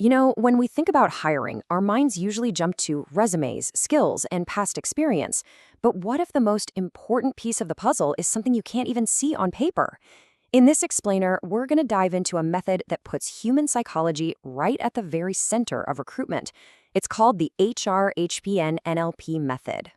When we think about hiring, our minds usually jump to resumes, skills, and past experience. But what if the most important piece of the puzzle is something you can't even see on paper? In this explainer, we're going to dive into a method that puts human psychology right at the very center of recruitment. It's called the HRHPNLP method.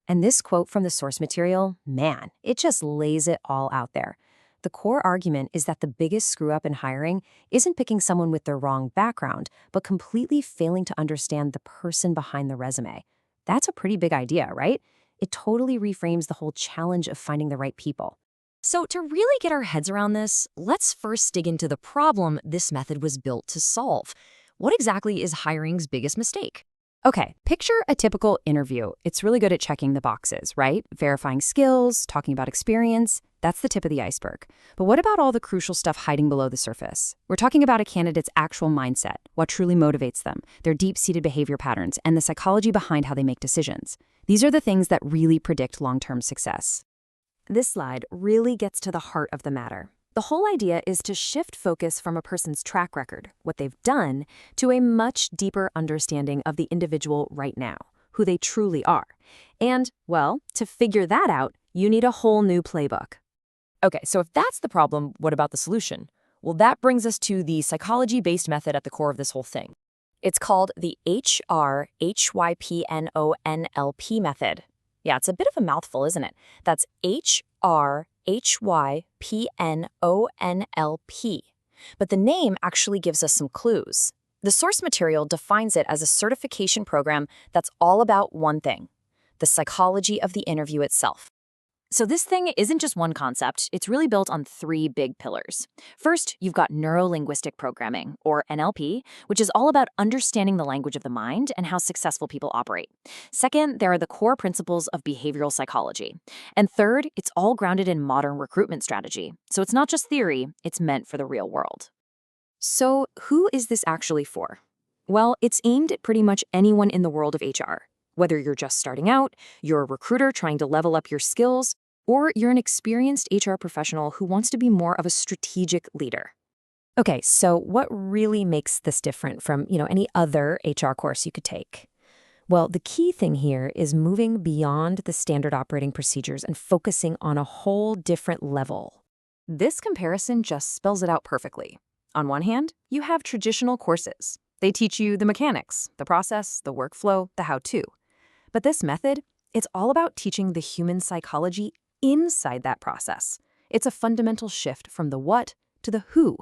And this quote from the source material, man, it just lays it all out there. The core argument is that the biggest screw-up in hiring isn't picking someone with the wrong background, but completely failing to understand the person behind the resume. That's a pretty big idea, right? It totally reframes the whole challenge of finding the right people. So to really get our heads around this, let's first dig into the problem this method was built to solve. What exactly is hiring's biggest mistake? Okay, picture a typical interview. It's really good at checking the boxes, right? Verifying skills, talking about experience. That's the tip of the iceberg. But what about all the crucial stuff hiding below the surface? We're talking about a candidate's actual mindset, what truly motivates them, their deep-seated behavior patterns, and the psychology behind how they make decisions. These are the things that really predict long-term success. This slide really gets to the heart of the matter. The whole idea is to shift focus from a person's track record, what they've done, to a much deeper understanding of the individual right now, who they truly are. And, well, to figure that out, you need a whole new playbook. Okay, so if that's the problem, what about the solution? Well, that brings us to the psychology-based method at the core of this whole thing. It's called the HRHYPNONLP method. Yeah, it's a bit of a mouthful, isn't it? That's HRHYPNONLP. But the name actually gives us some clues. The source material defines it as a certification program that's all about one thing: the psychology of the interview itself. So this thing isn't just one concept, it's really built on three big pillars. First, you've got Neuro-Linguistic Programming, or NLP, which is all about understanding the language of the mind and how successful people operate. Second, there are the core principles of behavioral psychology. And third, it's all grounded in modern recruitment strategy. So it's not just theory, it's meant for the real world. So who is this actually for? Well, it's aimed at pretty much anyone in the world of HR. Whether you're just starting out, you're a recruiter trying to level up your skills, or you're an experienced HR professional who wants to be more of a strategic leader. Okay, so what really makes this different from, any other HR course you could take? Well, the key thing here is moving beyond the standard operating procedures and focusing on a whole different level. This comparison just spells it out perfectly. On one hand, you have traditional courses. They teach you the mechanics, the process, the workflow, the how-to. But this method, it's all about teaching the human psychology inside that process. It's a fundamental shift from the what to the who.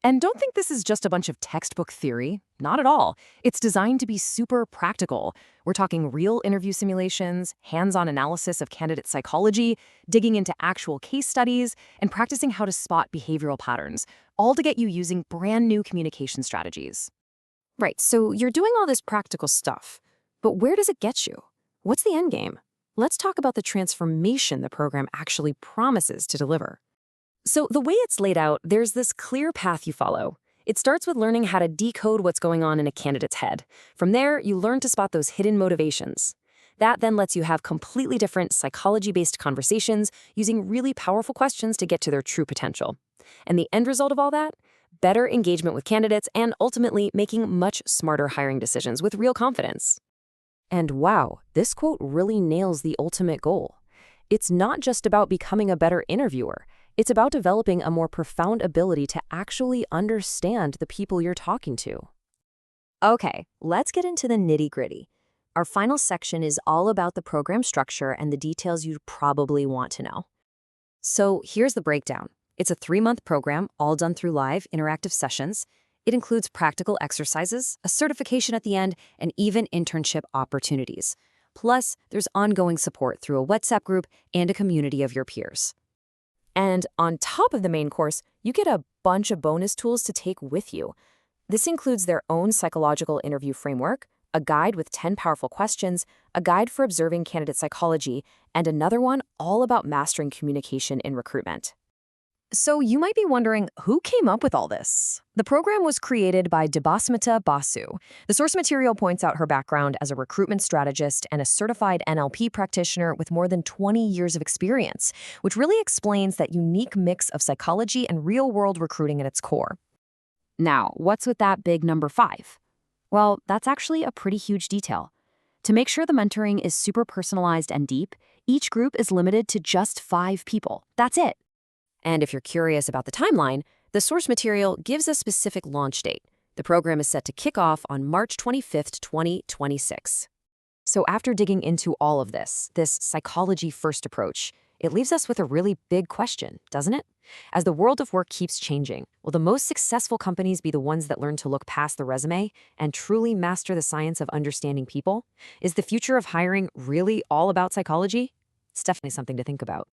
And don't think this is just a bunch of textbook theory. Not at all. It's designed to be super practical. We're talking real interview simulations, hands-on analysis of candidate psychology, digging into actual case studies, and practicing how to spot behavioral patterns, all to get you using brand new communication strategies. Right, so you're doing all this practical stuff. But where does it get you? What's the end game? Let's talk about the transformation the program actually promises to deliver. So the way it's laid out, there's this clear path you follow. It starts with learning how to decode what's going on in a candidate's head. From there, you learn to spot those hidden motivations. That then lets you have completely different psychology-based conversations using really powerful questions to get to their true potential. And the end result of all that? Better engagement with candidates and ultimately making much smarter hiring decisions with real confidence. And wow, this quote really nails the ultimate goal. It's not just about becoming a better interviewer. It's about developing a more profound ability to actually understand the people you're talking to. Okay, let's get into the nitty-gritty. Our final section is all about the program structure and the details you'd probably want to know. So here's the breakdown. It's a 3-month program, all done through live, interactive sessions. It includes practical exercises, a certification at the end, and even internship opportunities. Plus, there's ongoing support through a WhatsApp group and a community of your peers. And on top of the main course, you get a bunch of bonus tools to take with you. This includes their own psychological interview framework, a guide with 10 powerful questions, a guide for observing candidate psychology, and another one all about mastering communication in recruitment. So you might be wondering, who came up with all this? The program was created by Debasmita Basu. The source material points out her background as a recruitment strategist and a certified NLP practitioner with more than 20 years of experience, which really explains that unique mix of psychology and real-world recruiting at its core. Now, what's with that big number 5? Well, that's actually a pretty huge detail. To make sure the mentoring is super personalized and deep, each group is limited to just 5 people. That's it. And if you're curious about the timeline, the source material gives a specific launch date. The program is set to kick off on March 25th, 2026. So after digging into all of this psychology-first approach, it leaves us with a really big question, doesn't it? As the world of work keeps changing, will the most successful companies be the ones that learn to look past the resume and truly master the science of understanding people? Is the future of hiring really all about psychology? It's definitely something to think about.